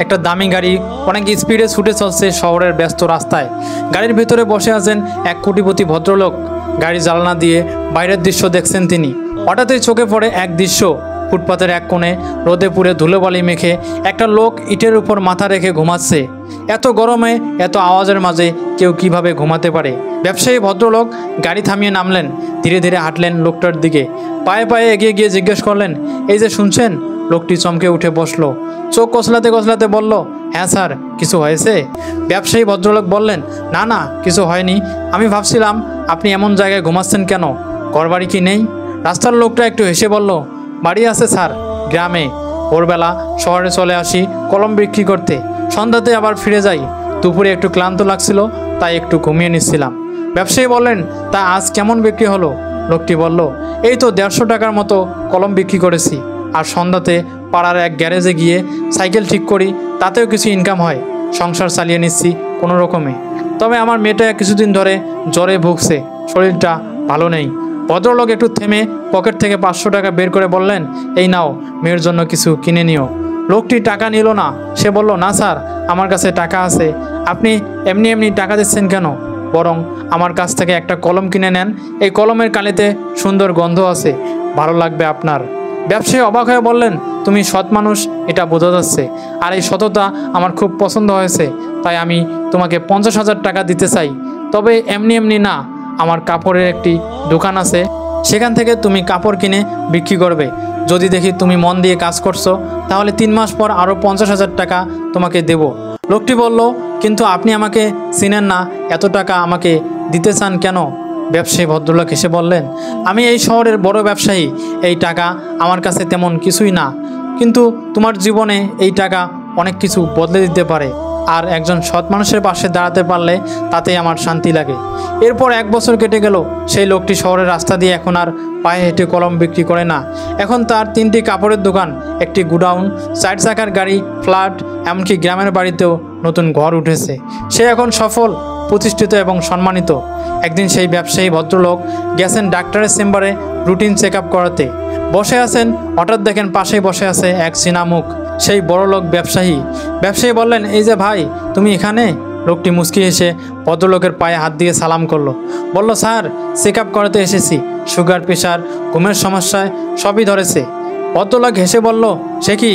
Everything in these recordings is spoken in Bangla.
একটা দামি গাড়ি অনেক স্পিডে ছুটে চলছে শহরের ব্যস্ত রাস্তায়। গাড়ির ভেতরে বসে আছেন এক কোটিপতি ভদ্রলোক। গাড়ির জানালা দিয়ে বাইরের দৃশ্য দেখছেন তিনি। হঠাৎই চোখে পড়ে এক দৃশ্য। ফুটপাতের এক কোণে রোদে পুড়ে ধুলোবালি মেখে একটা লোক ইটের উপর মাথা রেখে ঘুমাচ্ছে। এত গরমে এত আওয়াজের মাঝে কেউ কিভাবে ঘুমাতে পারে? ব্যবসায়ী ভদ্রলোক গাড়ি থামিয়ে নামলেন, ধীরে ধীরে হাঁটলেন লোকটার দিকে। পায়ে পায়ে এগিয়ে গিয়ে জিজ্ঞেস করলেন, এই যে শুনছেন? লোকটি চমকে উঠে বসলো, চোখ কচলাতে কচলাতে বলল, হ্যাঁ স্যার, কিছু হয়েছে? ব্যবসায়ী ভদ্রলোক বললেন, না না, কিছু হয়নি। আমি ভাবছিলাম আপনি এমন জায়গায় ঘুমাচ্ছেন কেন? ঘরবাড়ি কি নেই? রাস্তার লোকটা একটু হেসে বলল, বাড়ি আছে স্যার, গ্রামে। ভোরবেলা শহরে চলে আসি কলম বিক্রি করতে, সন্ধ্যাতে আবার ফিরে যাই। দুপুরে একটু ক্লান্ত লাগছিল, তাই একটু ঘুমিয়ে নিচ্ছিলাম। ব্যবসায়ী বললেন, তা আজ কেমন বিক্রি হলো? লোকটি বলল, এই তো 150 টাকার মতো কলম বিক্রি করেছি। আর সন্ধ্যাতে পাড়ার এক গ্যারেজে গিয়ে সাইকেল ঠিক করি, তাতেও কিছু ইনকাম হয়। সংসার চালিয়ে নিচ্ছি কোনো রকমে। তবে আমার মেয়েটা কিছুদিন ধরে জ্বরে ভুগছে, শরীরটা ভালো নেই। ভদ্রলোক একটু থেমে পকেট থেকে 500 টাকা বের করে বললেন, এই নাও, মেয়ের জন্য কিছু কিনে নিও। লোকটি টাকা নিল না। সে বলল, না স্যার, আমার কাছে টাকা আছে। আপনি এমনি এমনি টাকা দিচ্ছেন কেন? বরং আমার কাছ থেকে একটা কলম কিনে নেন। এই কলমের কালিতে সুন্দর গন্ধ আছে, ভালো লাগবে আপনার। ব্যবসায়ী অবাক হয়ে বললেন, তুমি সৎ মানুষ, এটা বোঝা যাচ্ছে। আর এই সততা আমার খুব পছন্দ হয়েছে, তাই আমি তোমাকে 50,000 টাকা দিতে চাই। তবে এমনি এমনি না, আমার কাপড়ের একটি দোকান আছে, সেখান থেকে তুমি কাপড় কিনে বিক্রি করবে। যদি দেখি তুমি মন দিয়ে কাজ করছো, তাহলে 3 মাস পর আরও 50,000 টাকা তোমাকে দেব। লোকটি বলল, কিন্তু আপনি আমাকে চিনেন না, এত টাকা আমাকে দিতে চান কেন? ব্যবসায়ী ভদ্রলোক এসে বললেন, আমি এই শহরের বড় ব্যবসায়ী, এই টাকা আমার কাছে তেমন কিছুই না, কিন্তু তোমার জীবনে এই টাকা অনেক কিছু বদলে দিতে পারে। আর একজন সৎ মানুষের পাশে দাঁড়াতে পারলে তাতেই আমার শান্তি লাগে। এরপর 1 বছর কেটে গেল। সেই লোকটি শহরের রাস্তা দিয়ে এখন আর পায়ে হেঁটে কলম বিক্রি করে না। এখন তার 3টি কাপড়ের দোকান, একটি গুডাউন, 4 চাকার গাড়ি, ফ্ল্যাট, এমনকি গ্রামের বাড়িতেও নতুন ঘর উঠেছে। সে এখন সফল, প্রতিষ্ঠিত এবং সম্মানিত। একদিন সেই ব্যবসায়ী ভদ্রলোক গেছেন ডাক্তারের চেম্বারে রুটিন চেক আপ করাতে। বসে আছেন, হঠাৎ দেখেন পাশেই বসে আছে এক চীনা মুখ, সেই বড়লোক ব্যবসায়ী। ব্যবসায়ী বললেন, এই যে ভাই, তুমি এখানে? লোকটি মুচকি হেসে ভদ্রলোকের পায়ে হাত দিয়ে সালাম করলো। বলল, স্যার, চেক আপ করাতে এসেছি। সুগার, প্রেশার, ঘুমের সমস্যায় সবই ধরেছে। ভদ্রলোক হেসে বলল, সে কি?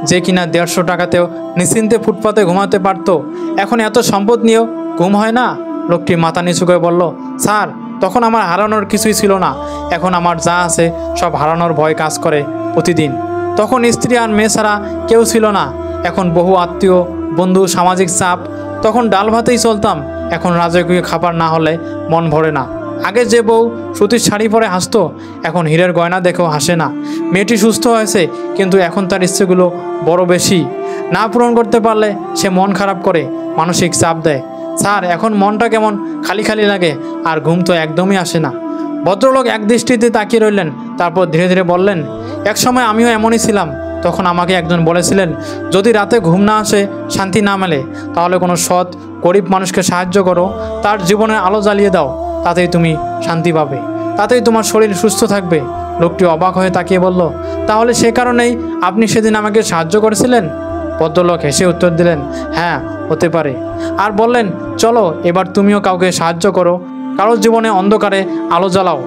যে কিনা 150 টাকাতেও নিশ্চিন্তে ফুটপাতে ঘুমাতে পারতো, এখন এত সম্পদ নিয়েও ঘুম হয় না? লোকটি মাথা নিচু করে বলল, স্যার, তখন আমার হারানোর কিছুই ছিল না। এখন আমার যা আছে সব হারানোর ভয় কাজ করে প্রতিদিন। তখন স্ত্রী আর মেয়ে ছাড়া কেউ ছিল না। এখন বহু আত্মীয়, বন্ধু, সামাজিক চাপ। তখন ডাল ভাতেই চলতাম, এখন রাজকীয় খাবার না হলে মন ভরে না। আগে যে বউ সুতির শাড়ি পরে হাসতো, এখন হীরের গয়না দেখেও হাসে না। মেয়েটি সুস্থ হয়েছে, কিন্তু এখন তার ইচ্ছেগুলো বড় বেশি। না পূরণ করতে পারলে সে মন খারাপ করে, মানসিক চাপ দেয়। স্যার, এখন মনটা কেমন খালি খালি লাগে, আর ঘুম তো একদমই আসে না। ভদ্রলোক এক দৃষ্টিতে তাকিয়ে রইলেন, তারপর ধীরে ধীরে বললেন, এক সময় আমিও এমনই ছিলাম। তখন আমাকে একজন বলেছিলেন, যদি রাতে ঘুম না আসে, শান্তি না মেলে, তাহলে কোনো সৎ গরিব মানুষকে সাহায্য করো, তার জীবনের আলো জ্বালিয়ে দাও, তাতেই তুমি শান্তি পাবে, তাতেই তোমার শরীর সুস্থ থাকবে। লোকটি অবাক হয়ে তাকিয়ে বলল, তাহলে সে কারণেই আপনি সেদিন আমাকে সাহায্য করেছিলেন? ভদ্রলোক হেসে উত্তর দিলেন, হ্যাঁ, হতে পারে। আর বললেন, চলো এবার তুমিও কাউকে সাহায্য করো, কারোর জীবনে অন্ধকারে আলো জ্বালাও।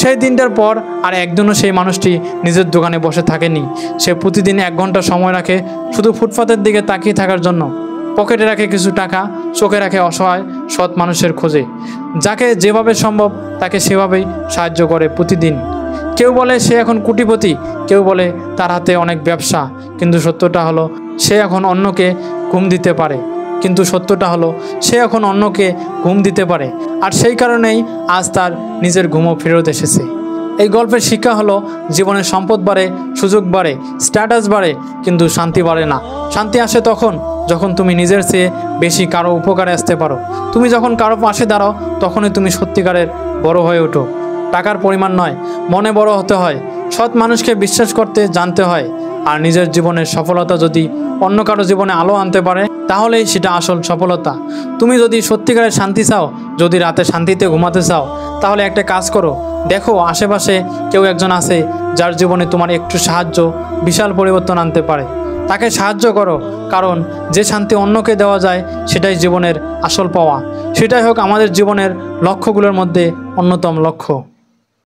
সেই দিনটার পর আর একদিনও সেই মানুষটি নিজের দোকানে বসে থাকেনি। সে প্রতিদিন 1 ঘন্টা সময় রাখে শুধু ফুটপাতের দিকে তাকিয়ে থাকার জন্য। পকেটে রাখে কিছু টাকা, চোখে রাখে অসহায় সৎ মানুষের খোঁজে। যাকে যেভাবে সম্ভব তাকে সেভাবেই সাহায্য করে প্রতিদিন। কেউ বলে সে এখন কোটিপতি, কেউ বলে তার হাতে অনেক ব্যবসা, কিন্তু সত্যটা হলো সে এখন অন্যকে ঘুম দিতে পারে। আর সেই কারণেই আজ তার নিজের ঘুমও ফেরত এসেছে। এই গল্পের শিক্ষা হলো, জীবনে সম্পদ বাড়ে, সুযোগ বাড়ে, স্ট্যাটাস বাড়ে, কিন্তু শান্তি বাড়ে না। শান্তি আসে তখন যখন তুমি নিজের চেয়ে বেশি কারো উপকারে আসতে পারো। তুমি যখন কারো পাশে দাঁড়াও, তখনই তুমি সত্যিকারের বড় হয়ে ওঠো। টাকার পরিমাণ নয়, মনে বড় হতে হয়, সৎ মানুষকে বিশ্বাস করতে জানতে হয়। আর নিজের জীবনের সফলতা যদি অন্য কারো জীবনে আলো আনতে পারে, তাহলেই সেটা আসল সফলতা। তুমি যদি সত্যিকারের শান্তি চাও, যদি রাতে শান্তিতে ঘুমাতে চাও, তাহলে একটা কাজ করো, দেখো আশেপাশে কেউ একজন আছে যার জীবনে তোমার একটু সাহায্য বিশাল পরিবর্তন আনতে পারে। তাকে সাহায্য করো, কারণ যে শান্তি অন্যকে দেওয়া যায় সেটাই জীবনের আসল পাওয়া। সেটাই হোক আমাদের জীবনের লক্ষ্যগুলোর মধ্যে অন্যতম লক্ষ্য।